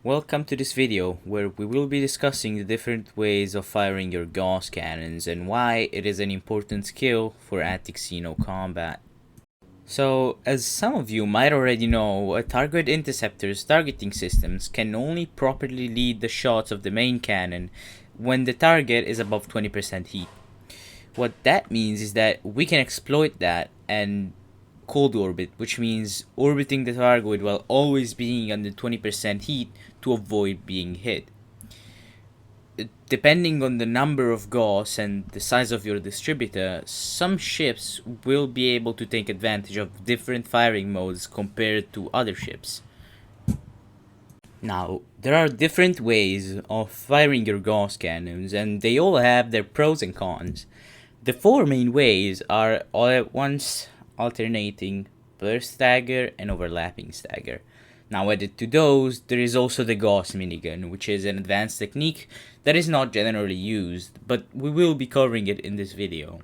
Welcome to this video where we will be discussing the different ways of firing your Gauss cannons and why it is an important skill for anti-Xeno combat. So, as some of you might already know, a target interceptor's targeting systems can only properly lead the shots of the main cannon when the target is above 20% heat. What that means is that we can exploit that and cold orbit, which means orbiting the target while always being under 20% heat to avoid being hit. Depending on the number of Gauss and the size of your distributor, some ships will be able to take advantage of different firing modes compared to other ships. Now, there are different ways of firing your Gauss cannons, and they all have their pros and cons. The four main ways are all at once, alternating, burst stagger, and overlapping stagger. Now added to those, there is also the Gauss minigun, which is an advanced technique that is not generally used, but we will be covering it in this video.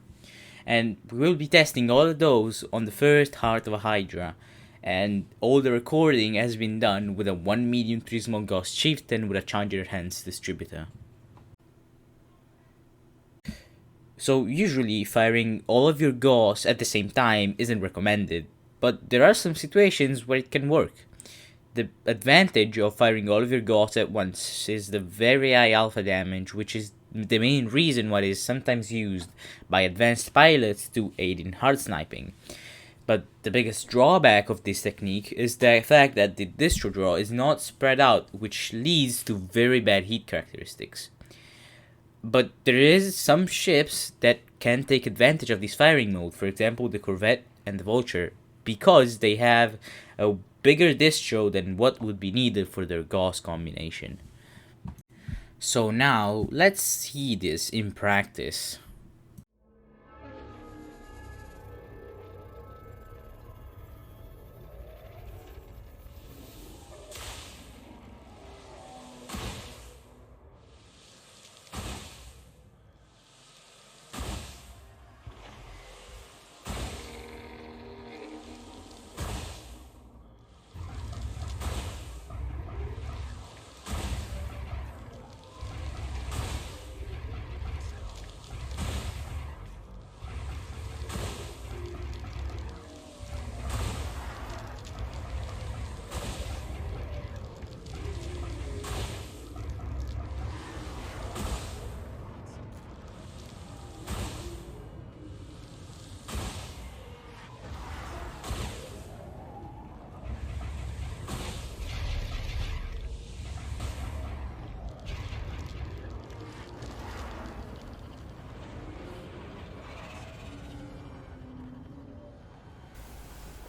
And we will be testing all of those on the first heart of a Hydra, and all the recording has been done with a 1 medium 3 small Gauss chieftain with a Challenger Hands distributor. So usually firing all of your Gauss at the same time isn't recommended, but there are some situations where it can work. The advantage of firing all of your Gauss at once is the very high alpha damage, which is the main reason why it is sometimes used by advanced pilots to aid in hard sniping. But the biggest drawback of this technique is the fact that the distro draw is not spread out, which leads to very bad heat characteristics. But there is some ships that can take advantage of this firing mode, for example the Corvette and the Vulture, because they have a bigger distro than what would be needed for their Gauss combination. So now, let's see this in practice.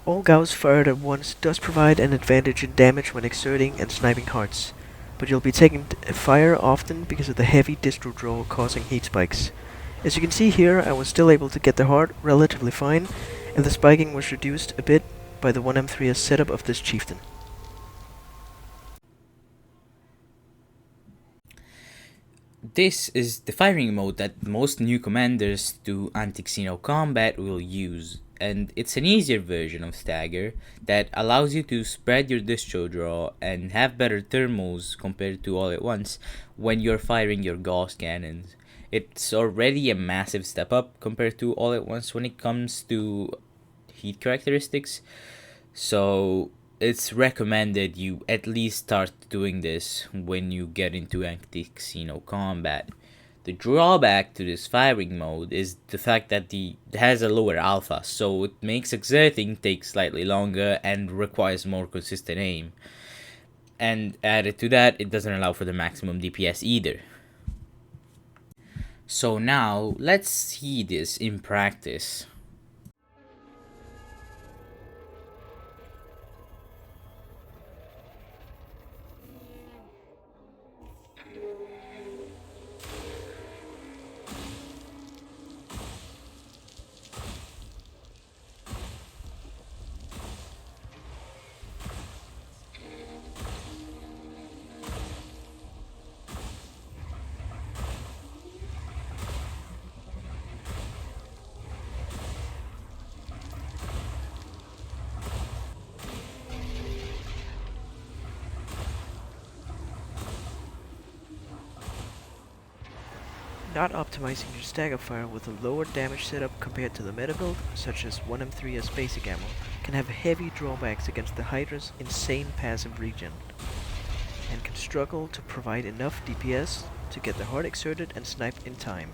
All Gauss fired at once does provide an advantage in damage when exerting and sniping hearts, but you'll be taking fire often because of the heavy distro draw causing heat spikes. As you can see here, I was still able to get the heart relatively fine, and the spiking was reduced a bit by the 1M3S setup of this chieftain. This is the firing mode that most new commanders to anti-Xeno combat will use, and it's an easier version of stagger that allows you to spread your distro draw and have better thermals compared to all at once when you're firing your Gauss cannons. It's already a massive step up compared to all at once when it comes to heat characteristics, so it's recommended you at least start doing this when you get into anti-Xeno combat. The drawback to this firing mode is the fact that it has a lower alpha, so it makes exerting take slightly longer and requires more consistent aim. And added to that, it doesn't allow for the maximum DPS either. So now, let's see this in practice. Not optimizing your stagger fire with a lower damage setup compared to the meta build, such as 1M3 as basic ammo, can have heavy drawbacks against the Hydra's insane passive regen, and can struggle to provide enough DPS to get the heart exerted and sniped in time.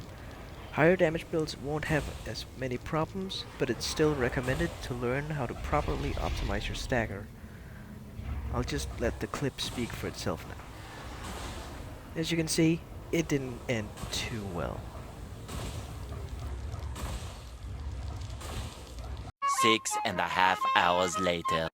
Higher damage builds won't have as many problems, but it's still recommended to learn how to properly optimize your stagger. I'll just let the clip speak for itself now. As you can see, it didn't end too well. 6.5 hours later.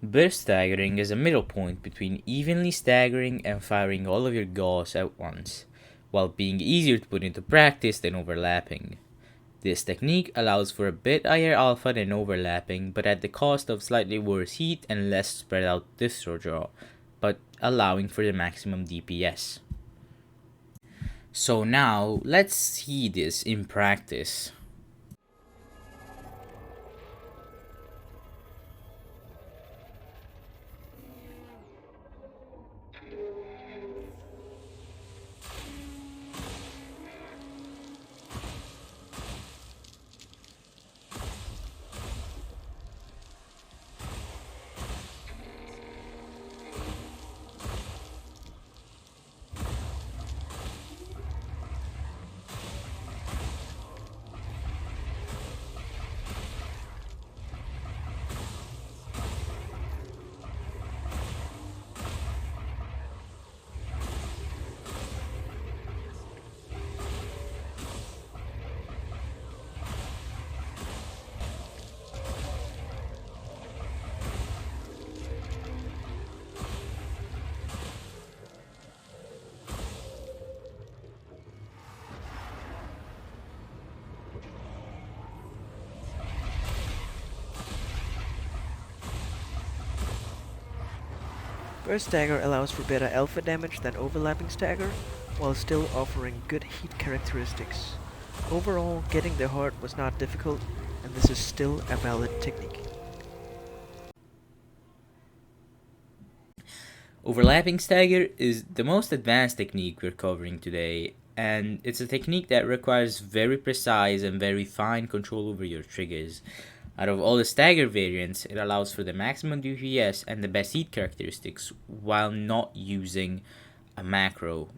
Burst staggering is a middle point between evenly staggering and firing all of your Gauss at once, while being easier to put into practice than overlapping. This technique allows for a bit higher alpha than overlapping, but at the cost of slightly worse heat and less spread out distro draw, but allowing for the maximum DPS. So now, let's see this in practice. Burst stagger allows for better alpha damage than overlapping stagger, while still offering good heat characteristics. Overall, getting the heart was not difficult, and this is still a valid technique. Overlapping stagger is the most advanced technique we're covering today, and it's a technique that requires very precise and very fine control over your triggers. Out of all the stagger variants, it allows for the maximum DPS and the best heat characteristics while not using a macro.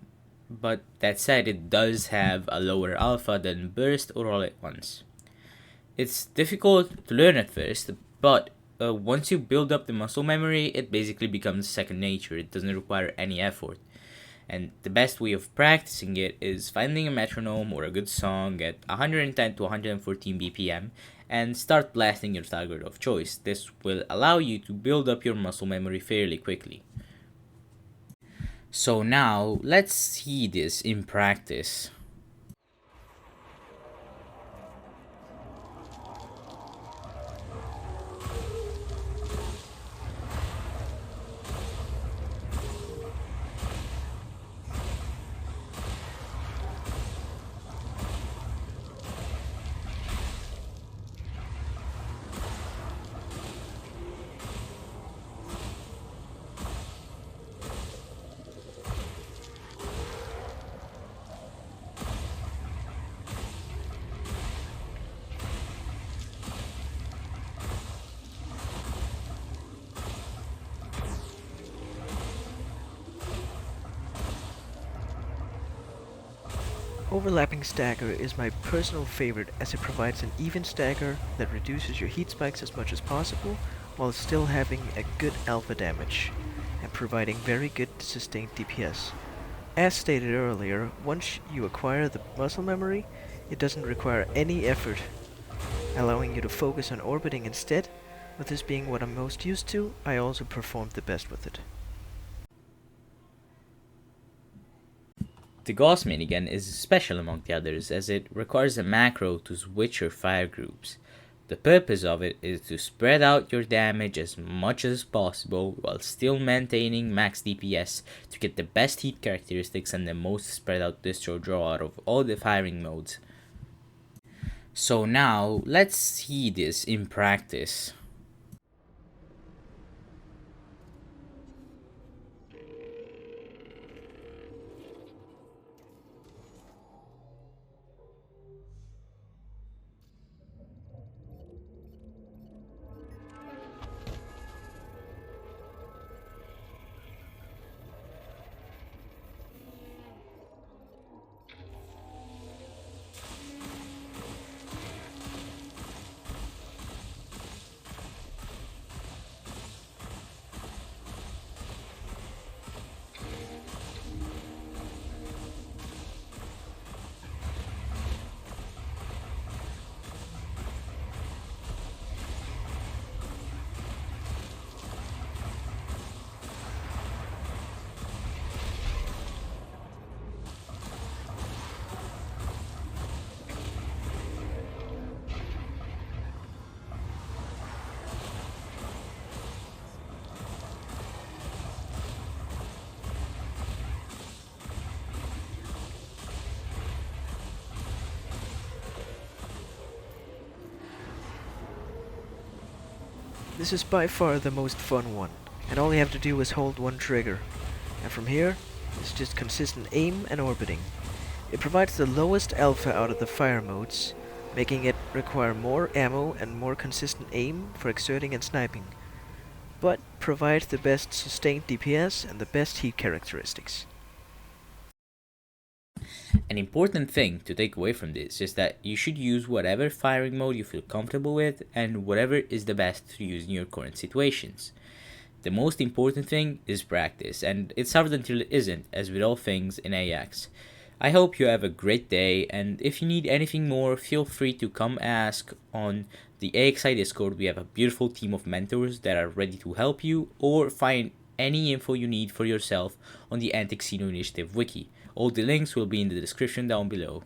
But that said, it does have a lower alpha than burst or all at once. It's difficult to learn at first, but once you build up the muscle memory, it basically becomes second nature. It doesn't require any effort. And the best way of practicing it is finding a metronome or a good song at 110 to 114 BPM and start blasting your stagger of choice. This will allow you to build up your muscle memory fairly quickly. So now, let's see this in practice. Overlapping stagger is my personal favorite as it provides an even stagger that reduces your heat spikes as much as possible while still having a good alpha damage and providing very good sustained DPS. As stated earlier, once you acquire the muscle memory, it doesn't require any effort, allowing you to focus on orbiting instead. With this being what I'm most used to, I also performed the best with it. The Gauss minigun is special among the others as it requires a macro to switch your fire groups, The purpose of it is to spread out your damage as much as possible while still maintaining max DPS to get the best heat characteristics and the most spread out distro draw out of all the firing modes. So now, let's see this in practice. This is by far the most fun one, and all you have to do is hold one trigger. And from here, it's just consistent aim and orbiting. It provides the lowest alpha out of the fire modes, making it require more ammo and more consistent aim for exerting and sniping, but provides the best sustained DPS and the best heat characteristics. An important thing to take away from this is that you should use whatever firing mode you feel comfortable with and whatever is the best to use in your current situations. The most important thing is practice, and it's hard until it isn't, as with all things in AX. I hope you have a great day, and if you need anything more, feel free to come ask on the AXI Discord. We have a beautiful team of mentors that are ready to help you, or find any info you need for yourself on the Anti-Xeno Initiative wiki. All the links will be in the description down below.